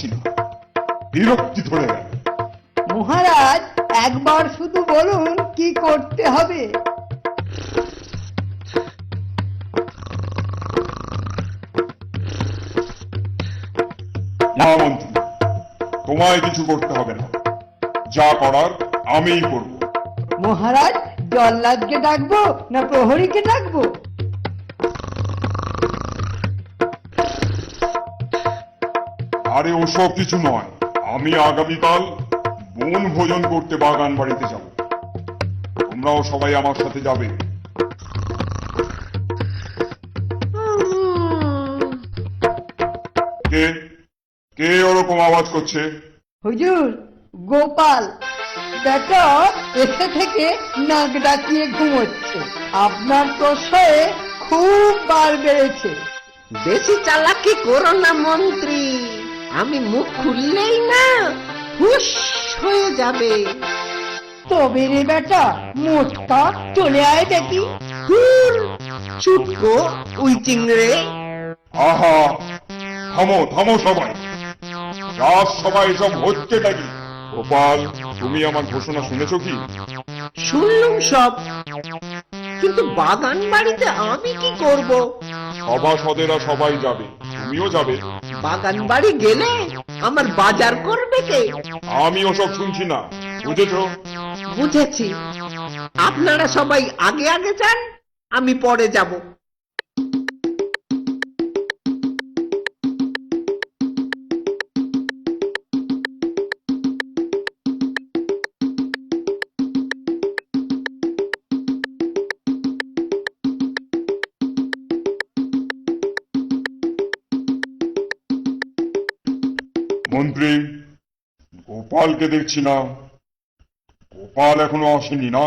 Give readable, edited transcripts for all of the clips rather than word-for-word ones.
পাচ্ছি না, বিরক্তি ধরে গেল। মহারাজ একবার শুধু বলুন কি করতে হবে। না মন্ত্রী, তোমায় কিছু করতে হবে না, যা করার আমিই করব। মহারাজ জল্লাদকে ডাকবো না প্রহরীকে ডাকবো? আরে ওসব কিছু নয়, আমি আগামীকাল বন ভোজন করতে বাগান বাড়িতে যাব, তোমরাও সবাই আমার সাথে যাবে। কে কে ওরকম আওয়াজ করছে? হুজুর, গোপাল বেটা এসে থেকে নাক ডাকিয়ে ঘুমোচ্ছে। আপনার প্রশ্রয়ে খুব বার বেড়েছে। বেশি চালাকি করো না মন্ত্রী, আমি মুখ খুললেই না হুশ হয়ে যাবে। তবে রে বেটা মোটকা চলে আয় দেখি। চুপকো উই চিংড়ে। আহা, থামো থামো সবাই, সবাই সব হচ্ছে নাকি? গোপাল, তুমি আমার ঘোষণা শুনেছো কি? শুনলুম সব, কিন্তু বাগান বাড়িতে আমি কি করব? সভাসদেরা সবাই যাবে, তুমিও যাবে। বাগান বাড়ি গেলে আমার বাজার করবে কে? আমি ওসব শুনছি না, বুঝেছো? বুঝেছি, আপনারা সবাই আগে আগে যান, আমি পরে যাব। মন্ত্রী, গোপালকে দেখছি না। গোপাল এখনো আসেনি না?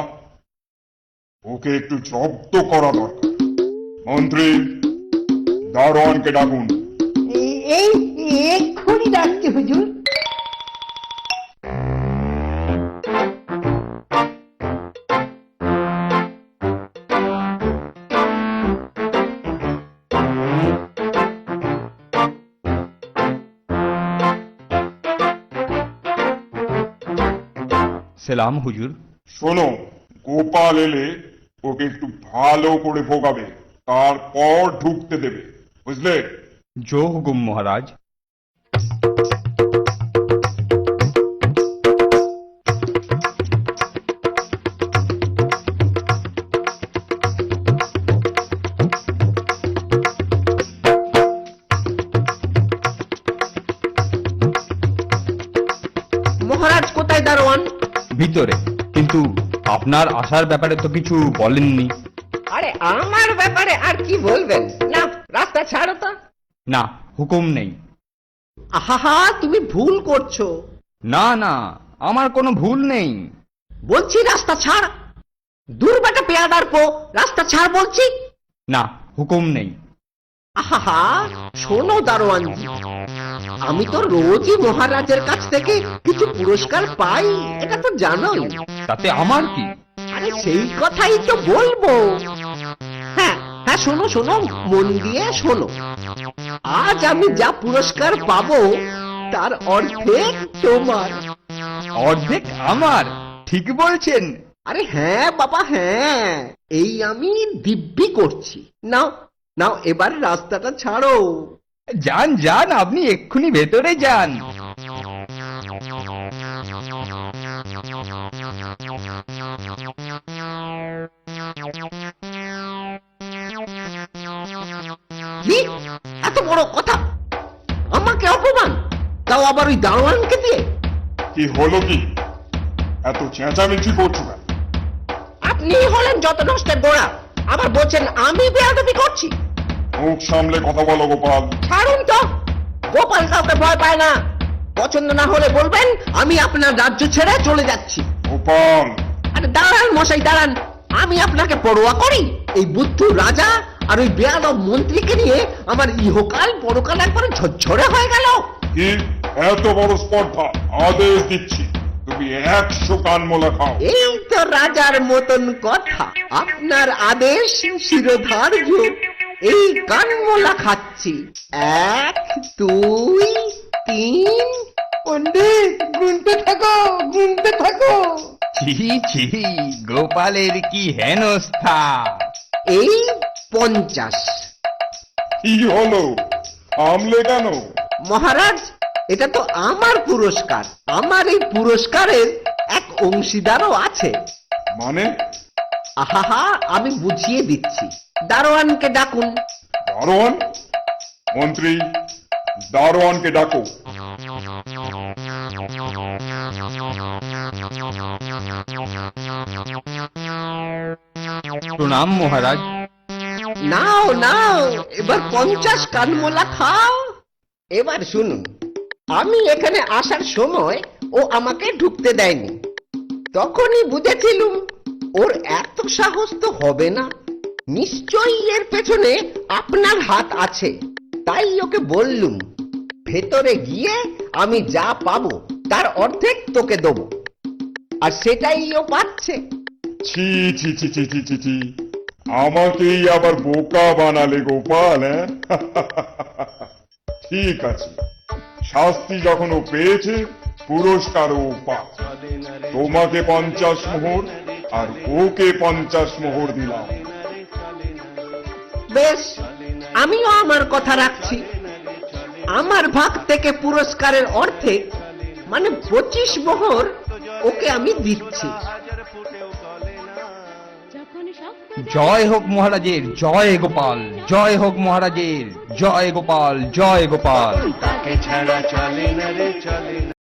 ওকে একটু জব্দ করা দরকার। মন্ত্রী, দারোয়ানকে ডাকুন। এই এক্ষুনি ডাকছি হুজুর। সালাম হুজুর। শোনো, গোপাল এলে ওকে একটু ভালো করে ভোগাবে, তারপর ঢুকতে দেবে, বুঝলে? জো হুকুম মহারাজ। মহারাজ কোথায় দারোয়ান? ভিতরে, কিন্তু আপনার আসার ব্যাপারে তো কিছু বলেননি। আরে আমার ব্যাপারে আর কি বলবেন? না, রাস্তা ছাড়ো তো। না, হুকুম নেই। আহা, তুমি ভুল করছো। না না, আমার কোনো ভুল নেই। বলছি রাস্তা ছাড়। দূর বেটা পেয়াদার পো, রাস্তা ছাড় বলছি। না, হুকুম নেই। আহা, শোনো দারোয়ানজি, আমি তো রোজই মহারাজের কাছ থেকে কিছু পুরস্কার পাই, এটা তো জানোই। তাতে আমার কি? আরে সেই কথাই তো বলবো। হ্যাঁ হ্যাঁ, শোনো শোনো, মন দিয়ে শোনো। আজ আমি যা পুরস্কার পাবো তার অর্ধেক তোমার। অর্ধেক আমার? ঠিক বলছেন? আরে হ্যাঁ বাবা, হ্যাঁ, এই আমি দিব্যি করছি। নাও নাও, এবার রাস্তাটা ছাড়ো। যান যান, আপনি এক্ষুনি ভেতরে যান। কি এত বড় কথা? আমাকে অপমান, তাও আবার ওই দারোয়ানকে দিয়ে। কি হলো কি? এত চেঁচামেচি করছো কেন? আপনি হলেন যত নষ্টের গোড়া, আবার বলছেন আমি বেয়াদবি করছি। মুখ সামলে কথা বলো গোপাল। ছাড়ুন তো, গোপাল কাউকে ভয় পায় না। পছন্দ না হলে বলবেন, আমি আপনার রাজ্য ছেড়ে চলে যাচ্ছি। গোপাল, আরে দাঁড়ান মশাই, দাঁড়ান। আমি আপনাকে পরোয়া করি? এই বুদ্ধু রাজা আর ওই বেয়াদব মন্ত্রীকে নিয়ে আমার ইহকাল পরকাল একবারে ঝরঝরে হয়ে গেল। কি এত বড় স্পর্ধা? আদেশ দিচ্ছি, তুমি 100 কানমোলা খাও। এই তো রাজার মতন কথা। আপনার আদেশ শিরোধার্য। এই কানমোলা খাচ্ছি। 1 2 3 পণ্ডিত গুনতে থাকো গুনতে থাকো। ছি ছি, গোপালের কি হেনস্থা! এই 50। কি হলো, থামলে কেন? মহারাজ, এটা তো আমার পুরস্কার। আমার এই পুরস্কারের এক অংশীদারও আছে। মানে? আহা, আমি বুঝিয়ে দিচ্ছি। দারোয়ানকে ডাকুন। দারোয়ান? মন্ত্রী, দারোয়ানকে ডাকো। প্রণাম মহারাজ। নাও নাও, এবার 50 কানমোলা খাও। এবার শুনুন, আমি এখানে আসার সময় ও আমাকে ঢুকতে দেয়নি। তখনই বুঝেছিলুম ওর এত সাহস তো হবে না, নিশ্চয়ই এর পেছনে আপনার হাত আছে। তাই ওকে বললুম, ভেতরে গিয়ে আমি যা পাবো তার অর্ধেক তোকে দেবো। আর সেটাই ও পাচ্ছে। ছি ছি ছি ছি ছি ছি ছি, আমাকেই আবার বোকা বানালে গোপাল, হ্যাঁ? ঠিক আছে, শাস্তি যখন ও পেয়েছে, পুরস্কারও পাক। তোমাকে 50 মোহর আর ওকে 50 মোহর দিলাম। বেশ, আমিও আমার কথা রাখছি। আমার ভাগ থেকে পুরস্কারের অর্ধেক মানে 25 মোহর ওকে আমি দিচ্ছি। জয় হোক মহারাজের, জয় গোপাল, জয় হোক মহারাজের, জয় গোপাল, জয় গোপাল। তাকে ছাড়া চলে না রে চলে না।